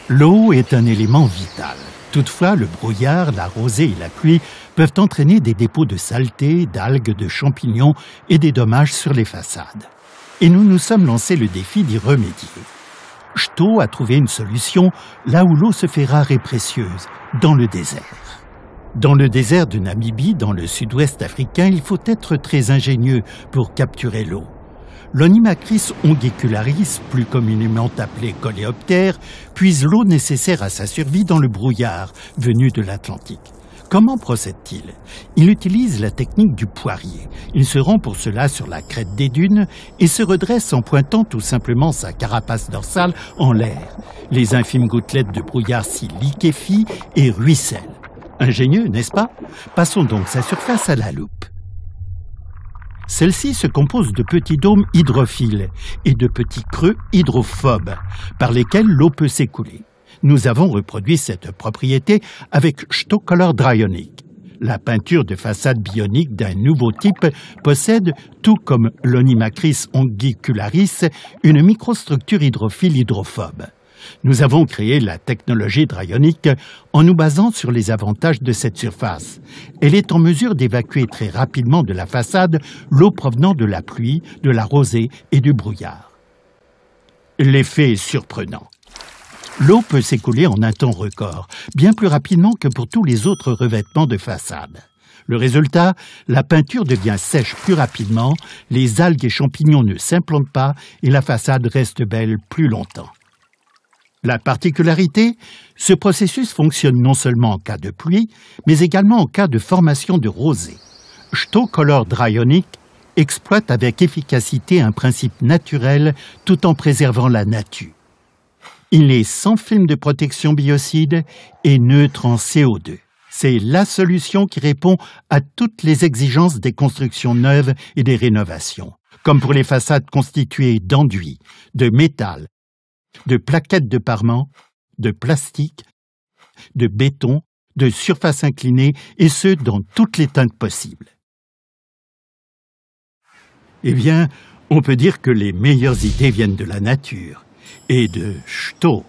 L'eau est un élément vital. Toutefois, le brouillard, la rosée et la pluie peuvent entraîner des dépôts de saleté, d'algues, de champignons et des dommages sur les façades. Et nous nous sommes lancé le défi d'y remédier. Chto a trouvé une solution là où l'eau se fait rare et précieuse, dans le désert. Dans le désert de Namibie, dans le sud-ouest africain, il faut être très ingénieux pour capturer l'eau. L'Onymakris ongicularis, plus communément appelé coléoptère, puise l'eau nécessaire à sa survie dans le brouillard venu de l'Atlantique. Comment procède-t-il? Il utilise la technique du poirier. Il se rend pour cela sur la crête des dunes et se redresse en pointant tout simplement sa carapace dorsale en l'air. Les infimes gouttelettes de brouillard s'y liquéfient et ruissellent. Ingénieux, n'est-ce pas? Passons donc sa surface à la loupe. Celle-ci se compose de petits dômes hydrophiles et de petits creux hydrophobes par lesquels l'eau peut s'écouler. Nous avons reproduit cette propriété avec Chto Color Dryonic. La peinture de façade bionique d'un nouveau type possède, tout comme l'Onymakris ongicularis, une microstructure hydrophile hydrophobe. Nous avons créé la technologie Dryonic en nous basant sur les avantages de cette surface. Elle est en mesure d'évacuer très rapidement de la façade l'eau provenant de la pluie, de la rosée et du brouillard. L'effet est surprenant. L'eau peut s'écouler en un temps record, bien plus rapidement que pour tous les autres revêtements de façade. Le résultat, la peinture devient sèche plus rapidement, les algues et champignons ne s'implantent pas et la façade reste belle plus longtemps. La particularité, ce processus fonctionne non seulement en cas de pluie, mais également en cas de formation de rosée. Chto Color Dryonic exploite avec efficacité un principe naturel tout en préservant la nature. Il est sans film de protection biocide et neutre en CO2. C'est la solution qui répond à toutes les exigences des constructions neuves et des rénovations, comme pour les façades constituées d'enduit, de métal, de plaquettes de parement, de plastique, de béton, de surface inclinée, et ce, dans toutes les teintes possibles. Eh bien, on peut dire que les meilleures idées viennent de la nature et de Chto.